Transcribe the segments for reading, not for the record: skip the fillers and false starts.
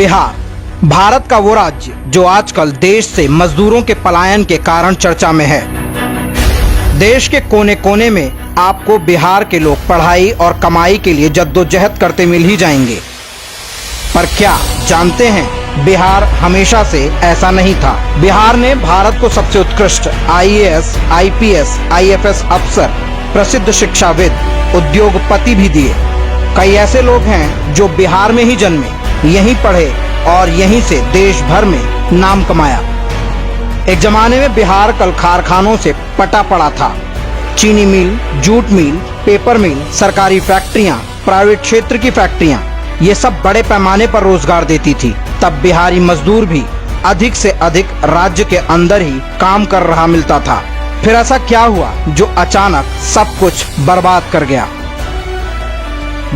बिहार भारत का वो राज्य जो आजकल देश से मजदूरों के पलायन के कारण चर्चा में है। देश के कोने कोने में आपको बिहार के लोग पढ़ाई और कमाई के लिए जद्दोजहद करते मिल ही जाएंगे। पर क्या जानते हैं, बिहार हमेशा से ऐसा नहीं था। बिहार ने भारत को सबसे उत्कृष्ट आईएएस, आईपीएस, आईएफएस अफसर, प्रसिद्ध शिक्षाविद, उद्योगपति भी दिए। कई ऐसे लोग हैं जो बिहार में ही जन्मे, यहीं पढ़े और यहीं से देश भर में नाम कमाया। एक जमाने में बिहार कल कारखानों से पटा पड़ा था। चीनी मिल, जूट मिल, पेपर मिल, सरकारी फैक्ट्रियां, प्राइवेट क्षेत्र की फैक्ट्रियां, ये सब बड़े पैमाने पर रोजगार देती थी। तब बिहारी मजदूर भी अधिक से अधिक राज्य के अंदर ही काम कर रहा मिलता था। फिर ऐसा क्या हुआ जो अचानक सब कुछ बर्बाद कर गया?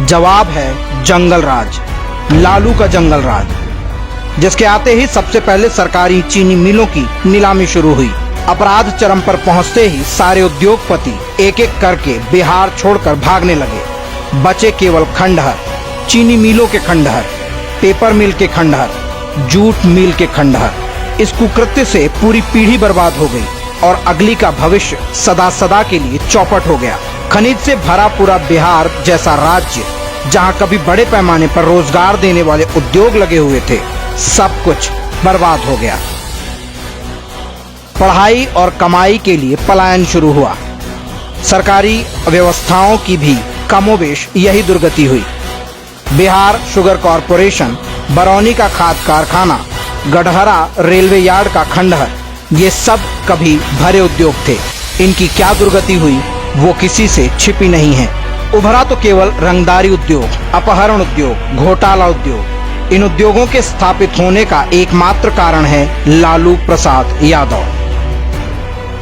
जवाब है जंगल राज, लालू का जंगल राज, जिसके आते ही सबसे पहले सरकारी चीनी मिलों की नीलामी शुरू हुई। अपराध चरम पर पहुंचते ही सारे उद्योगपति एक एक करके बिहार छोड़कर भागने लगे। बचे केवल खंडहर, चीनी मिलों के खंडहर, पेपर मिल के खंडहर, जूट मिल के खंडहर। इस कुकृत्य से पूरी पीढ़ी बर्बाद हो गई और अगली का भविष्य सदा सदा के लिए चौपट हो गया। खनिज से भरा पूरा बिहार जैसा राज्य, जहां कभी बड़े पैमाने पर रोजगार देने वाले उद्योग लगे हुए थे, सब कुछ बर्बाद हो गया। पढ़ाई और कमाई के लिए पलायन शुरू हुआ। सरकारी व्यवस्थाओं की भी कमोबेश यही दुर्गति हुई। बिहार शुगर कॉरपोरेशन, बरौनी का खाद कारखाना, गढ़हरा रेलवे यार्ड का खंडहर, ये सब कभी भरे उद्योग थे। इनकी क्या दुर्गति हुई वो किसी से छिपी नहीं है। उभरा तो केवल रंगदारी उद्योग, अपहरण उद्योग, घोटाला उद्योग। इन उद्योगों के स्थापित होने का एकमात्र कारण है लालू प्रसाद यादव।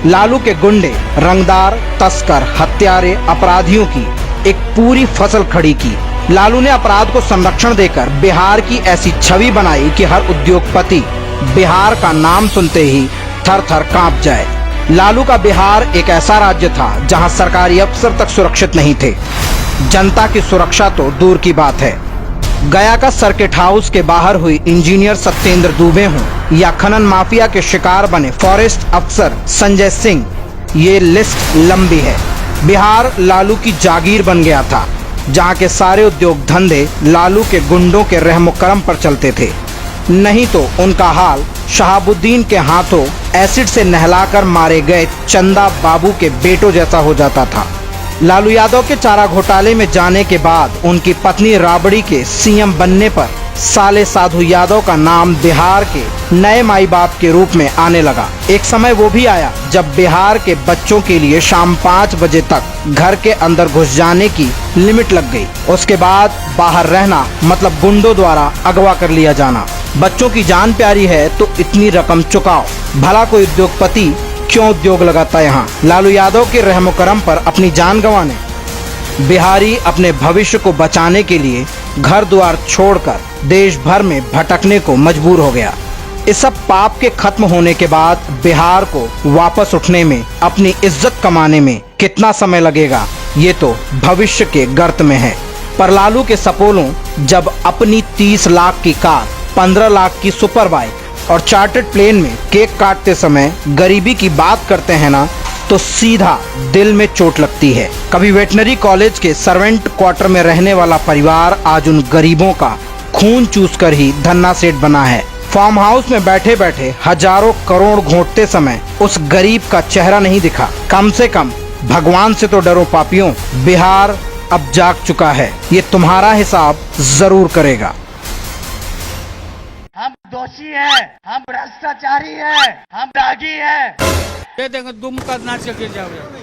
लालू के गुंडे, रंगदार, तस्कर, हत्यारे, अपराधियों की एक पूरी फसल खड़ी की। लालू ने अपराध को संरक्षण देकर बिहार की ऐसी छवि बनाई कि हर उद्योगपति बिहार का नाम सुनते ही थर थर कांप जाए। लालू का बिहार एक ऐसा राज्य था जहां सरकारी अफसर तक सुरक्षित नहीं थे। जनता की सुरक्षा तो दूर की बात है। गया का सर्किट हाउस के बाहर हुई इंजीनियर सत्येंद्र दुबे हों या खनन माफिया के शिकार बने फॉरेस्ट अफसर संजय सिंह, ये लिस्ट लंबी है। बिहार लालू की जागीर बन गया था, जहां के सारे उद्योग धंधे लालू के गुंडों के रहमो करम पर चलते थे। नहीं तो उनका हाल शहाबुद्दीन के हाथों एसिड से नहलाकर मारे गए चंदा बाबू के बेटों जैसा हो जाता था। लालू यादव के चारा घोटाले में जाने के बाद उनकी पत्नी राबड़ी के सीएम बनने पर साले साधु यादव का नाम बिहार के नए माई बाप के रूप में आने लगा। एक समय वो भी आया जब बिहार के बच्चों के लिए शाम 5 बजे तक घर के अंदर घुस जाने की लिमिट लग गई। उसके बाद बाहर रहना मतलब गुंडों द्वारा अगवा कर लिया जाना। बच्चों की जान प्यारी है तो इतनी रकम चुकाओ। भला कोई उद्योगपति क्यों उद्योग लगाता यहाँ? लालू यादव के रहमो करम पर अपनी जान गंवाने बिहारी अपने भविष्य को बचाने के लिए घर द्वार छोड़कर देश भर में भटकने को मजबूर हो गया। इस सब पाप के खत्म होने के बाद बिहार को वापस उठने में, अपनी इज्जत कमाने में कितना समय लगेगा ये तो भविष्य के गर्त में है। पर लालू के सपोलों जब अपनी 30 लाख की कार, 15 लाख की सुपर बाइक और चार्टर्ड प्लेन में केक काटते समय गरीबी की बात करते हैं ना, तो सीधा दिल में चोट लगती है। कभी वेटनरी कॉलेज के सर्वेंट क्वार्टर में रहने वाला परिवार आज उन गरीबों का खून चूसकर ही धन्ना सेठ बना है। फार्म हाउस में बैठे बैठे हजारों करोड़ घोंटते समय उस गरीब का चेहरा नहीं दिखा। कम से कम भगवान से तो डरो पापियों। बिहार अब जाग चुका है, ये तुम्हारा हिसाब जरूर करेगा। हम दोषी हैं, हम भ्रष्टाचारी हैं, हम दागी हैं। दे देंगे, दुम का नाच के गिर जाओगे।